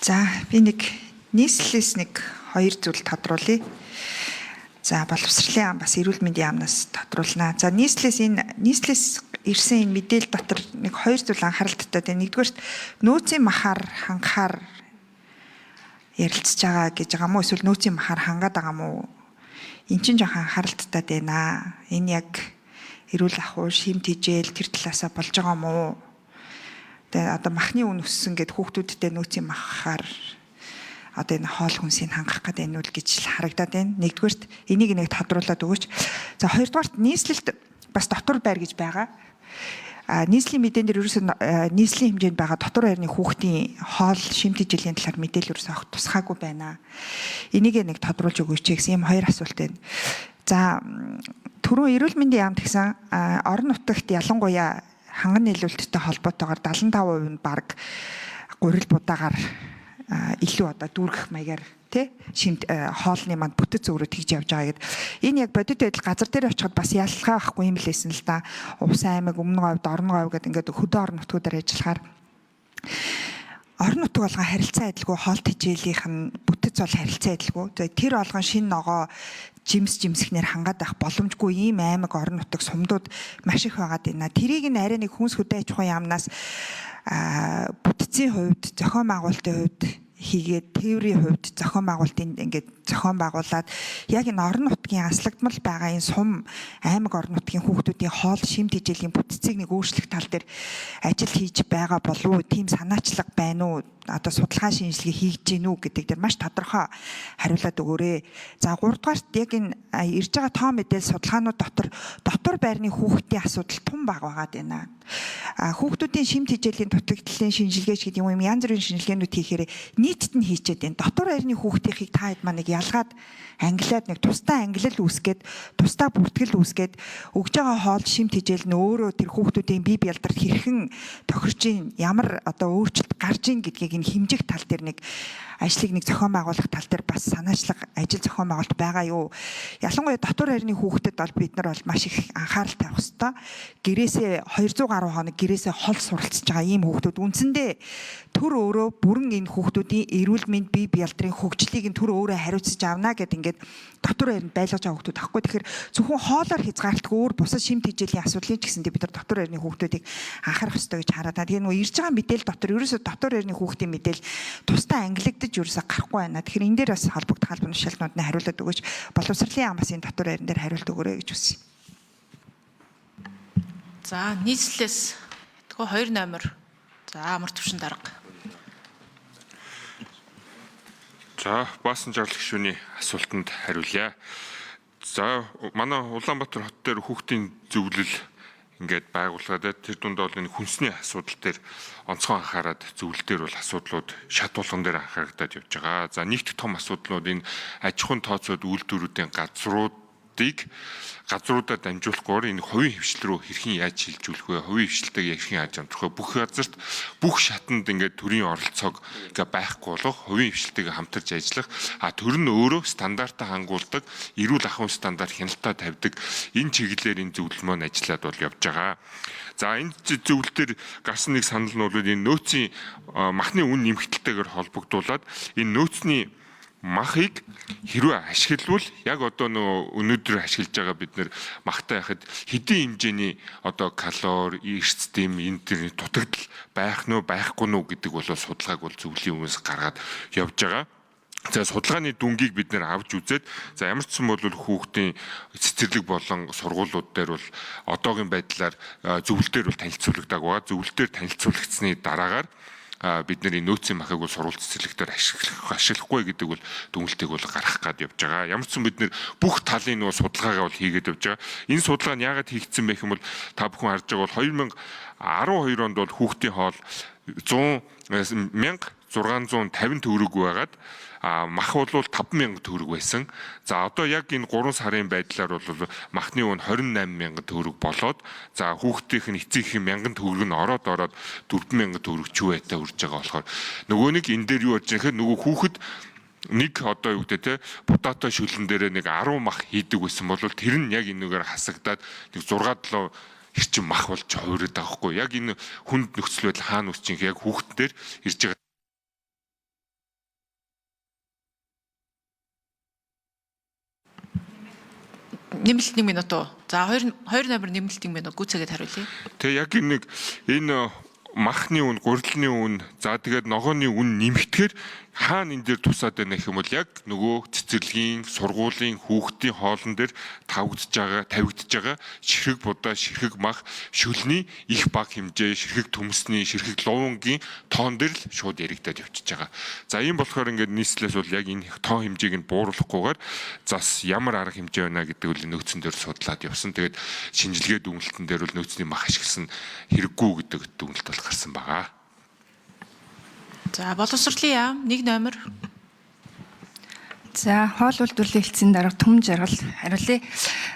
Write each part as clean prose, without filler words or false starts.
За би нэг нийслэлээс нэг хоёр зүйл тодруулъя. За боловсролын ам бас эрүүл мэндийн амнаас тодруулнаа. За нийслэлээс ирсэн энэ мэдээлэл дотор нэг хоёр зүйл анхааралтай. Нэгдүгээрт нөөцийн махаар хангахаар ярилцж байгаа гэж байгаа мó эсвэл нөөцийн махаар хангаад байгаа мó? Энд чинь жоохон анхааралтай байна. Энэ яг эрүүл ахуй, шимт хижээл тэр талаасаа болж байгаа мó? Тэгээ одоо махны үн өссөн гэд хүүхдүүдтэй нөөцийн махаар одоо энэ хоол хүнсийг хангах гэдэг нь үл гэж харагдаад байна. Нэгдүгээрт энийг нэг тодруулаад өгөөч. За хоёрдугаарт нийслэлд бас дотор байр гэж байгаа. Нийслэлийн мэдэн дээр ерөөсөө нийслэлийн хэмжээнд байгаа дотор байрны хүүхдийн хоол шимт хижээлийн талаар мэдээлэл ерөөсөө огт тусгаагүй байна. Энийг нэг тодруулж өгөөч гэсэн ийм хоёр асуулт байна. За түрүү эрүүл мэндийн яамд гэсэн орон нутагт ялангуяа ханган нийлүүлэлттэй холбоотойгоор 75% нь баг гурил будаагаар илүү одоо дүүргэх маягаар тий шимт хоолны манд бүтэц өөрөд хийж явж байгаа гэд. Энэ яг бодит байдал газар дээр очиход бас ялгаа ахгүй юм лээсэн л да. Увс аймаг, өмнө говьд, орон говь гэдэг ингээд хөдөө орон нутгуудаар ажиллахаар орон нутаг болгон харилцаа адилгүй, хоолт хижээлийнх нь бүтэц бол харилцаа адилгүй. Тэр болгон шин ногоо жимсхнэр хангаад байх боломжгүй ийм аймаг орон нутаг сумдууд маш их байгаад байна. Тэрийг нь арай нэг хүнс хөдөө аж ахуйн яамнаас бүтцийн хувьд, зохион байгуулалтын хувьд хийгээд теорийн хувьд зохион байгуулалтын ингээд зохион байгуулад яг энэ орон нутгийн аслагдмал байгаа энэ сум аймаг орон нутгийн хүүхдүүдийн хоол шимт хижээлийн бүтцийг нэг өөрчлөх тал дээр ажил хийж байгаа болов уу? Тийм санаачлага байна уу? Одоо судалгаа шинжилгээ хийж гин үү гэдэг дээр маш тодорхой хариулаад өгөөрэй. За 3 дугаарт яг энэ ирж байгаа тоо мэдээлэл судалгаанууд дотор байрны хүүхдийн асуудал тун бага байгаад байна. Хүүхдүүдийн шимт хижээлийн дутагдлын шинжилгээч гэдэг юм янз бүрийн шинжилгээнүүд хийхээр нийтэд нь хийчихэд энэ дотор байрны хүүхдийнхийг та хэд маань нэг ялгаад англиад нэг тусдаа ангилал үүсгээд тусдаа бүртгэл үүсгээд өгж байгаа хоол шимт хижээл нь өөрөө тэр хүүхдүүдийн бие биелдарт хэрхэн тохирч ийн ямар одоо өөрчлөлт гарч ийн гэдгийг энэ хэмжих тал дээр нэг ажлыг нэг зохион байгуулах тал дээр бас санаачлага ажил зохион байгуулалт байгаа юу? Ялангуяа дотор байрны хүүхдэд бол бид нар бол маш их анхаарал тавих хэрэгтэй. Гэрээсээ 200 гаруй хоног гэрээсээ хол суралцж байгаа ийм хүүхдүүд үндсэндээ төр өөрөө бүрэн энэ хүүхдүүдийн эрүүл мэнд бие биелдрын хөгжлийг нь төр өөрөө хариуцж авна гэдэг ингээд дотор байранд байлгаж байгаа хүүхдүүд ахгүй. Тэгэхээр зөвхөн хоолоор хязгаарлалтгүй өөр бусад шимт хижээлийн асуудлын ч гэсэндээ бид нар дотор байрны хүүхдүүдийг анхаарах хэрэгтэй гэж хараад. Тэгээ нөгөө ирж байгаа мэдээлэл дотор ерөөсөө дотор байрны хүүхдийн мэдээлэл тусдаа ангилагдаж ерөөсөө гарахгүй байна. Тэгэхээр энэ дээр бас холбогдох албан тушаалтнууд нь хариулаад өгөөч. Боловсролын амасын дотор байран дээр хариулт өгөөрэй гэж хүсье. За нийслэлээс тэгвэл 2 номер. За амар төвшин дарга. За баасан жаргал гишүүний асуултанд хариулъя. За манай Улаанбаатар хот дээр хүүхдийн зөвлөл ингээд байгууллагад тэр дунд бол энэ хүнсний асуудал дээр онцгой анхаарад зөвлөл дээр бол асуудлууд шат болгон дээр анхаарагдаад явж байгаа. За нэгдэх том асуудлууд энэ аж ахуйн тооцоод үйлдвэрүүдийн газруудаар дамжуулахгүйгээр энэ хувийн хвшил рүү хэрхэн яаж шилжүүлэх вэ? Хувийн хвшилтэйг хэрхэн яаж амжих вэ? Бүх газарт бүх шатанд ингээд төрийн оролцоог ингээ байхгүй болох, хувийн хвшилтэйг хамтарч ажиллах, төр нь өөрөө стандартаа хангуулдаг, эрүүл ахуйн стандарт хяналтаа тавьдаг энэ чиглэлээр энэ зөвлөл маань ажиллаад бол явж байгаа. За энэ зөвлөлтөөр гарсан нэг санал нь бол энэ нөөцийн махны үн нэмэгдэлтэйгээр холбогдуулаад энэ нөөцний махыг хэрвээ ашиглавал яг одоо нөгөө өнөөдөр ашиглаж байгаа бид нэр махтай яхад хэдийн хэмжээний одоо калори, эрсдэм энэ төр дутагдал байх нь байхгүй нь гэдэг бол судалгааг бол зөвлөлийн өмнөөс гаргаад явж байгаа. За судалгааны дүнгийг бид нэр авч үзээд за ямар ч юм бол хүүхдийн цэцэрлэг болон сургуулиуд дээр бол одоогийн байдлаар зөвлөл дээр бол танилцуулдаг байгаа. Зөвлөл дээр танилцуулагдсны дараагаар бид нэр нөөцийн махыг бол сурвалж цэцэрлэгтэр ашиглахгүй гэдэг бол дүгнэлтийг бол гаргах гад явж байгаа. Ямар ч юм бид нэр бүх талын нөгөө судалгаагаа бол хийгээд явж байгаа. Энэ судалгаа нь яагаад хийгдсэн бэ гэвэл та бүхэн харж байгаа бол 2012 онд бол хүүхдийн хоол 1650 төгрөг байгаад мах бол 5000 төгрөг байсан. За одоо яг энэ 3 сарын байдлаар бол махны үн 28000 төгрөг болоод за хүүхдийнх нь эцэгхийн 1000 төгрөг нь ороод 4000 төгрөг ч байтай үрж байгаа болохоор нөгөө нэг энэ дээр юу болж байгаа гэхээр нөгөө хүүхэд нэг одоо юу гэдэг те потато шүлэн дээр нэг 10 мах хийдэг байсан бол тэр нь яг энэгээр хасагдаад нэг 6-7 эрчим мах болж хувираад байгаа хгүй. Яг энэ хүнд нөхцөл байдал хаана үсчих яг хүүхэд дээр ирж байгаа Нэмэлт 1 минут уу? За 2 номер нэмэлт 1 минут гүцээгээд хариулъя. Тэгээ яг энэ махны үн, гурилны үн, за тэгээд ногооны үн нэмэгдэхээр хаана энэ дээр тусаад байна гэх юм бол яг нөгөө цэцэрлэгийн, сургуулийн, хүүхдийн хоолн дээр тавигдж байгаа ширхэг будаа, ширхэг мах, шүлний их баг хэмжээ, ширхэг төмсний, ширхэг лувангийн тоон дээр л шууд яригдаад явчихж байгаа. За ийм болохоор ингээд нийслэлээс бол яг энэ тоон хэмжээг нь бууруулахгүйгээр зас ямар арга хэмжээ байна гэдэг үл нөөцөн дээр судлаад явсан. Тэгээд шинжилгээ дүгнэлтэн дээр бол нөөцний мах ашигласан хэрэггүй гэдэг дүгнэлт бол гарсан байгаа. За боловсролын яам 1 номер. За хоол үйлдвэрлэлийн хэлтсийн дарга Түмэн Жаргал хариулъя.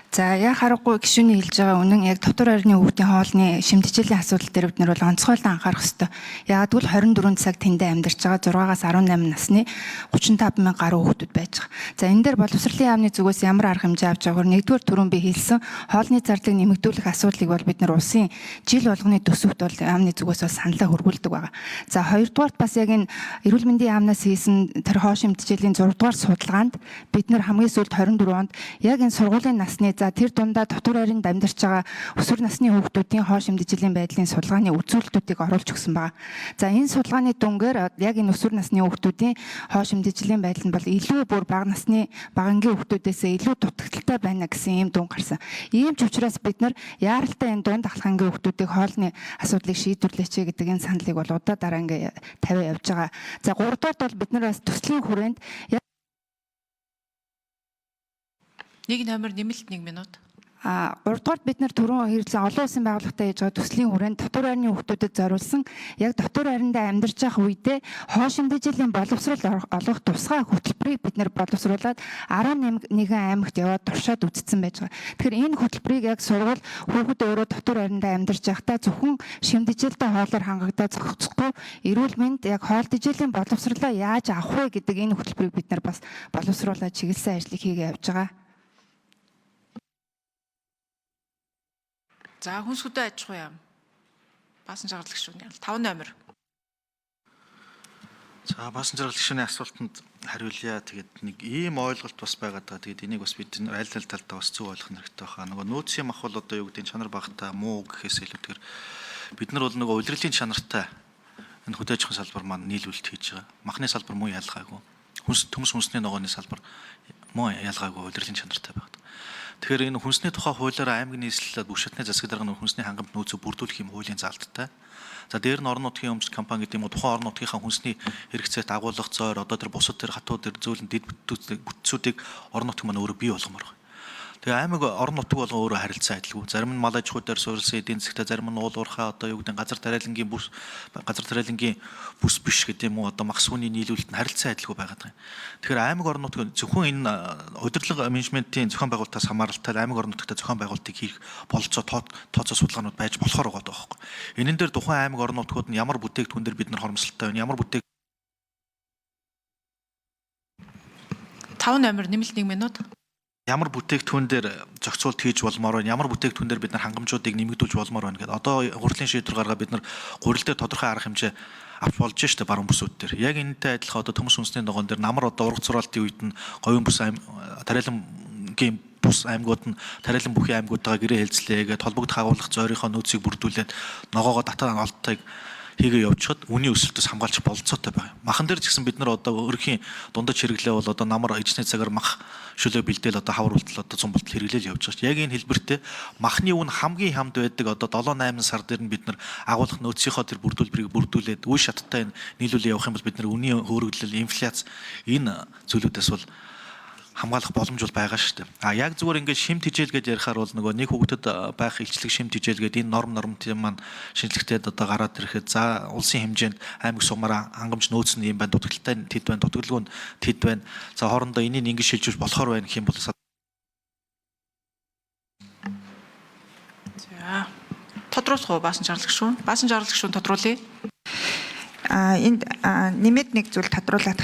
За яг харахгүй гишүүний хэлж байгаа үнэн яг дотор орны хүүхдийн хоолны шимтгийллийн асуудал дээр бид нар бол онцгойлон анхаарах ёстой. Яг тэгвэл 24 цаг тэндээ амьдарч байгаа 6-аас 18 насны 35 мянган гаруй хүүхдүүд байж байгаа. За энэ дээр боловсролын яамны зүгээс ямар арга хэмжээ авч байгаагаар нэгдүгээр түрүүн би хэлсэн хоолны зардлыг нэмэгдүүлэх асуудлыг бол бид нар улсын жил болгоны төсөвт бол яамны зүгээс бол саналаа хөрвүүлдэг байгаа. За хоёрдугаарт бас яг энэ эрүүл мэндийн яамнаас хийсэн тэр хоол шимтгийллийн 6 дугаар судалгаанд бид нар хамгийн сүүлд 24 онд яг энэ сургуулийн насны за тэр дундаа дотор ойрын амьдарч байгаа өсвөр насны хүүхдүүдийн хоол шимтгийллийн байдлын судалгааны үзүүлэлтүүдийг оруулж өгсөн байна. За энэ судалгааны дүнгээр яг энэ өсвөр насны хүүхдүүдийн хоол шимтгийллийн байдал нь бол илүү бүр бага насны багангийн хүүхдүүдээс илүү дутагдaltaй байна гэсэн ийм дүн гарсан. Ийм ч учраас бид нар яаралтай энэ дунд ахлахангийн хүүхдүүдийн хоолны асуудлыг шийдвэрлэеч гэдэг энэ саналыг бол удаа дараа ингээ тавиа явж байгаа. За 3 дугаарт бол бид нар бас төслийн хүрээнд 1 номер нэмэлт 1 минут. 3 дугаарт бид нар түрүүн хэрэглэсэн олон улсын байгууллагатай хийж байгаа төслийн хүрээнд дотор ойрны хүүхдүүдэд зориулсан яг дотор ойрондоо амьдарч байх үедээ хоол шимтгийллийн боловсрол олгох тусгай хөтөлбөрийг бид нар боловсруулад 11 аймагт яваад туршаад үзсэн байж байгаа. Тэгэхээр энэ хөтөлбөрийг яг сургууль хүүхэд өөрөө дотор ойрондоо амьдарч байхдаа зөвхөн шимтгийлтэй хоолоор хангагдаад зохицохгүй эрүүл мэнд яг хоол тэжээлийн боловсролоо яаж авах вэ гэдэг энэ хөтөлбөрийг бид нар бас боловсруулаад чиглэсэн ажлыг хийгээ явж байгаа. За хүнсгүдэн аж ахуй яам. Баасан жаргал гишүүний 5 номер. За баасан жаргал гишүүний асуултанд хариулъя. Тэгээд нэг ийм ойлголт бас байгаад байгаа. Тэгээд энийг бас бид аль аль талдаа бас зөв ойлгох хэрэгтэй байна. Нөгөө нөөцийн мах бол одоо юу гэдэг нь чанар багтаа муу гэхээс илүүтэйгээр бид нар бол нөгөө улирлын чанартай энэ хөдөө аж ахуйн салбар маань нийлүүлэлт хийж байгаа. Махны салбар муу ялгаагүй. Төмс хүнсний ногооны салбар муу ялгаагүй улирлын чанартай байна. Тэгэхээр энэ хүнсний тухай хуулиараа аймгийн нийслэл бүх шатны засаг дарга хүнсний хангамт нөөцөө бүрдүүлэх юм хуулийн заалттай. За дээр нь орон нутгийн өмч компани гэдэг юм уу тухайн орон нутгийнхаа хүнсний хэрэгцээт агуулгах зойр одоо тэр бусад тэр хатуу тэр зөөлөн дэд бүтцүүдийг орон нутгийн маань өөрөө бий болгомоор байна. Тэгээ аймаг орон нутаг болгон өөрөө харилцан адилгүй. Зарим нь мал аж ахуй дээр суурилсан эдийн засгт, зарим нь уул уурхай одоо юу гэдэг газар тариалангийн бүс биш гэдэг юм уу одоо мах сүний нийлүүлэлт нь харилцан адилгүй байгаад байгаа. Тэгэхээр аймаг орон нутаг зөвхөн энэ удирдлага менежментийн зохион байгуулалтаас хамааралтай аймаг орон нутагт зохион байгуулалтыг хийх бололцоо тооцоо судалгаанууд байж болохоор байгаа байхгүй. Энэн дээр тухайн аймаг орон нутгууд нь ямар бүтээгдэхүүн дээр бид нар хоромсолтой байна, ямар 5 номер нэмэлт 1 минут. Ямар бүтээгдэхүүн дээр зохицуулт хийж болмоор байна, ямар бүтээгдэхүүн дээр бид нар хангамжуудыг нэмэгдүүлж болмоор байна гэдэг. Одоо хурлын шийдвэр гаргаад бид нар гурил дээр тодорхой арга хэмжээ авч болж штэ баруун бүсүүд дээр. Яг энэтэй адилхан одоо төмс хүнсний ногоон дээр намар одоо ургац сургаалтын үед нь говийн бүс тариалангийн бус аймагуд нь тариалан бүхий аймагуудаа гэрээ хэлцлээгээд холбогдох агуулгах зойрынхоо нөөцийг бүрдүүлээд ногоогоо татан олттойг хийгээ явуучаад үний өсөлтөөс хамгаалж бололцоотой байна. Махан дээр ч гэсэн бид нар одоо өрхийн дундаж хэрэглээ бол одоо намар ижний цагаар мах шөлөө бэлдээл одоо хавар үлдэл одоо цум болтол хэрэглээл явж байгаа шүү. Яг энэ хэлбэртээ махны үн хамгийн хамд байдаг одоо 7-8 сар дээр нь бид нар агуулгах нөөцийнхөө тэр бүрдүүлбэрийг бүрдүүлээд үе шаттай нийлүүлээ явах юм бол бид нар үнийн хөөргөлөл, инфляц энэ зүйлүүдээс бол хамгаалах боломж бол байгаа шүү дээ. Яг зүгээр ингээд шимт хижээлгээд ярихаар бол нөгөө нэг хүүхдэд байх илчлэг шимт хижээлгээд энэ нормтын маань шинжлэхтэд одоо гараад ирэхэд за улсын хэмжээнд аймаг сумаараа хангамж нөөц нь юм байна, дутагдaltaй тэд байна, дутагдлгүй нь тэд байна. За хоорондоо энийг ингэж шилжүүлж болохоор байна гэх юм бол За тодруулах уу баасан жаргал гишүүн? Баасан жаргал гишүүн тодруулъя. Энд нэмээд нэг зүйл тодруулах.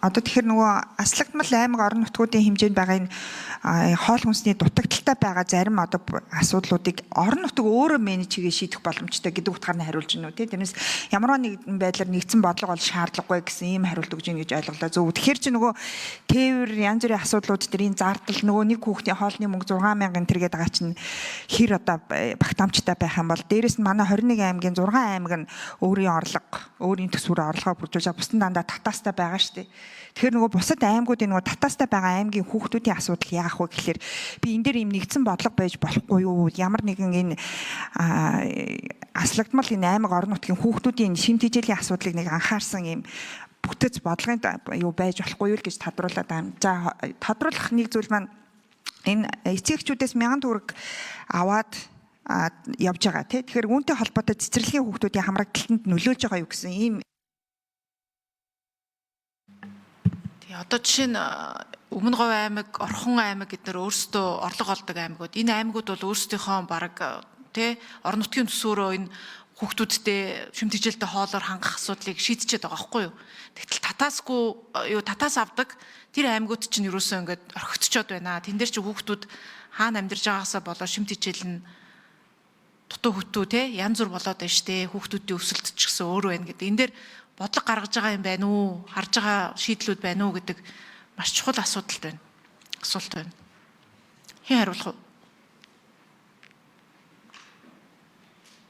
Одоо тэгэхээр нөгөө аслагдмал аймаг орон нутгуудын хэмжээнд байгаа энэ хоол хүнсний дутагдaltaй байгаа зарим одоо асуудлуудыг орон нутаг өөрөө менеж хийгээ шийдэх боломжтой гэдэг утгаараа хариулж байна уу тий. Тэрнээс ямар нэгэн байдлаар нэгдсэн бодлого бол шаардлагагүй гэсэн ийм хариулт өгж ийн гэж ойлголоо. Зөв. Тэгэхээр чи нөгөө тээвэр янз бүрийн асуудлууд дээр энэ зардал нөгөө нэг хүүхдийн хоолны мөнгө 6,000 тэргээд байгаа чинь хэр одоо багтаамжтай байх юм бол дээрэс нь манай 21 аймгийн 6 аймаг нь өөрийн төсвөрөөр орлогоо бүрдүүлж байгаа. Бусдын дандаа татаастай байгаа шүү дээ. Тэгэхээр нөгөө бусад аймагуудын нөгөө татаастай байгаа аймгийн хүүхдүүдийн асуудал яах вэ гэхээр би энэ дээр юм нэгдсэн бодлого байж болохгүй юу? Ямар нэгэн энэ аслагдмал энэ аймаг орон нутгийн хүүхдүүдийн шимт хичээлийн асуудлыг нэг анхаарсан юм бүтэц бодлогын юу байж болохгүй юу гэж тодруулаад байна. За тодруулах нэг зүйл маань энэ эцэгчүүдээс 1000 төгрөг аваад явж байгаа тий. Тэгэхээр үүнтэй холбоотой цэцэрлэгийн хүүхдүүдийн хамрагдалтанд нөлөөлж байгаа юу гэсэн ийм. Одоо жишээ нь Өмнө Говь аймаг, Орхон аймаг гэдгээр өөрсдөө орлого олдог аймагуд. Энэ аймагуд бол өөрсдийнхөө бараг тий орон нутгийн төсвөөрөө энэ хүүхдүүдтэй шимт хичээлтэй хоолоор хангах асуудлыг шийдчихэд байгаа байхгүй юу. Тэгтэл татаас авдаг тэр аймагуд чинь юусэн ингээд орхигдчод байна. Тэн дээр чи хүүхдүүд хаана амьдарч байгаасаа болоо шимт хичээл нь дутуу хөтөө тий янз бүр болоод байна штэ. Хүүхдүүдийн өсөлт ч гэсэн өөр байна гэдэг. Энэ дээр бодлого гаргаж байгаа юм байна уу? Харж байгаа шийдлүүд байна уу гэдэг маш чухал асуудал байна. Асуулт байна. Хэн хариулах вэ?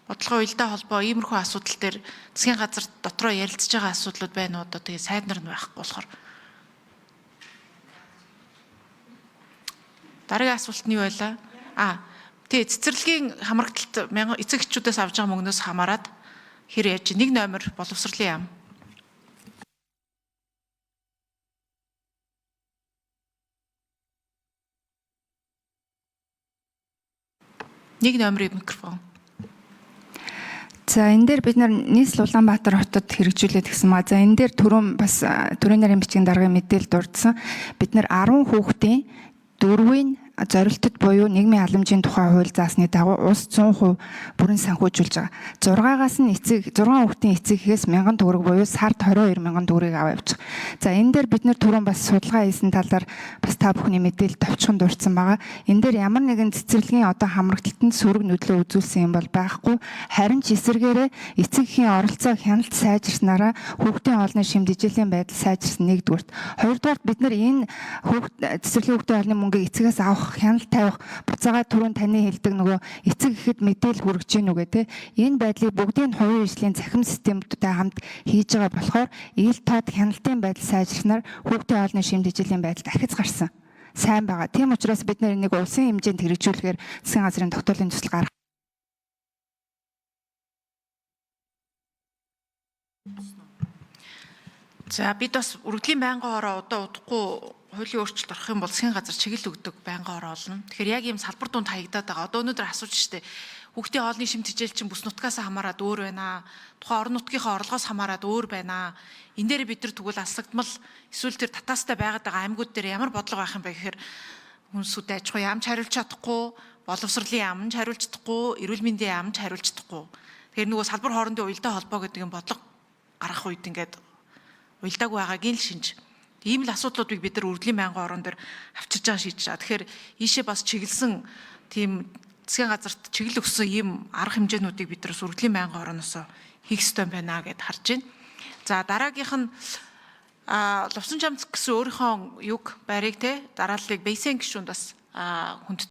Бодлогын уялдаа холбоо иймэрхүү асуудал дээр засгийн газар дотроо ярилцж байгаа асуудлууд байна уу? Одоо тэгээ сайд нар нь байхгүй болохоор. Дараагийн асуулт нь юу байлаа? Тэгээ цэцэрлэгийн хамрагдалт эцэг эхчүүдээс авж байгаа мөнгнөөс хамаарат хэр яаж 1 номер боловсролын яам. Нэг номерын микрофон. За энэ дээр бид нар нийслэл Улаанбаатар хотод хэрэгжүүлээд гисэн маа. За энэ дээр төрийн нарын бичгийн даргын мэдээлэл дурдсан. Бид нар 10 хүүхдийн 4-ийн зорилтод буюу нийгмийн халамжийн тухай хууль заасны дагуу улс 100% бүрэн санхүүжүүлж байгаа. 6-аас нь 6 хүүхдийн эцэгээс 1000 төгрөг буюу сард 22,000 төгрөгийг аваа явж байгаа. За энэ дээр бид нэр түрүүн бас судалгаа хийсэн талаар бас та бүхний мэдээлэл товчхон дурдсан байгаа. Энэ дээр ямар нэгэн цэцэрлэгийн одоо хамрагдалтанд сөрөг нөлөө үзүүлсэн юм бол байхгүй. Харин ч эсвэргээрээ эцэг эхийн оролцоо хяналт сайжирснараа хүүхдийн хоолны шимт хичээлийн байдал сайжирсан нэгдүгürt. Хоёрдугаарт бид нар энэ цэцэрлэгийн хүүхдийн хоолны мөнгийг эцэгээс авах хяналт тавих буцаага түрүүн таны хэлдэг нөгөө эцэг ихэд мэдээлэл хүргэж гин үгээ те энэ байдлыг бүгдийн хувийн ижлийн захим системтэй хамт хийж байгаа болохоор ил тод хяналтын байдал сайжирснаар хүүхдийн хоолны шимт хичээлийн байдал дахиж гарсан сайн байгаа. Тийм учраас бид нар энийг улсын хэмжээнд хэрэгжүүлэхээр засгийн газрын тогтоолын төсөл гаргах. За бид бас үргэлжлэлийн байнгын ороо одоо удахгүй хуулийн өөрчлөлт орох юм бол засгийн газар чиглэл өгдөг байнгын ороо олно. Тэгэхээр яг ийм салбар дунд хаягдаад байгаа. Одоо өнөөдөр асууж штэ хүүхдийн хоолны шимт хичээл чинь бүс нутгаас хамаарад өөр байна. Тухайн орон нутгийнхаа орлогоос хамаарад өөр байна. Энэ дээр бид нар тэгвэл аслагдмал эсвэл тэр татаастай байгаад байгаа аймагуд дээр ямар бодлого байх юм бэ гэхээр хүнсүүд аж ахуй яамч хариулж чадахгүй, боловсролын яамч хариулж чадахгүй, эрүүл мэндийн яамч хариулж чадахгүй. Тэгэхээр нөгөө салбар хоорондын уялдаа холбоо гэдэг юм бодлого гарах үед ингээд уялдааг байгаагийн л шинж. Ийм л асуудлуудыг бид нар үргэлжлэлийн байнгын орон дээр авчирж байгаа шийдэж байгаа. Тэгэхээр ийшээ бас чиглэсэн тийм засгийн газарт чиглэл өгсөн ийм арга хэмжээнүүдийг бид нар үргэлжлэлийн байнгын орооноос хийх ёстой байна гэд харж байна. За дараагийнх нь Лувсан Жамц гэсэн өөрийнхөө юг байрыг те дарааллыг Бэйсэн гишүүнд бас хүнд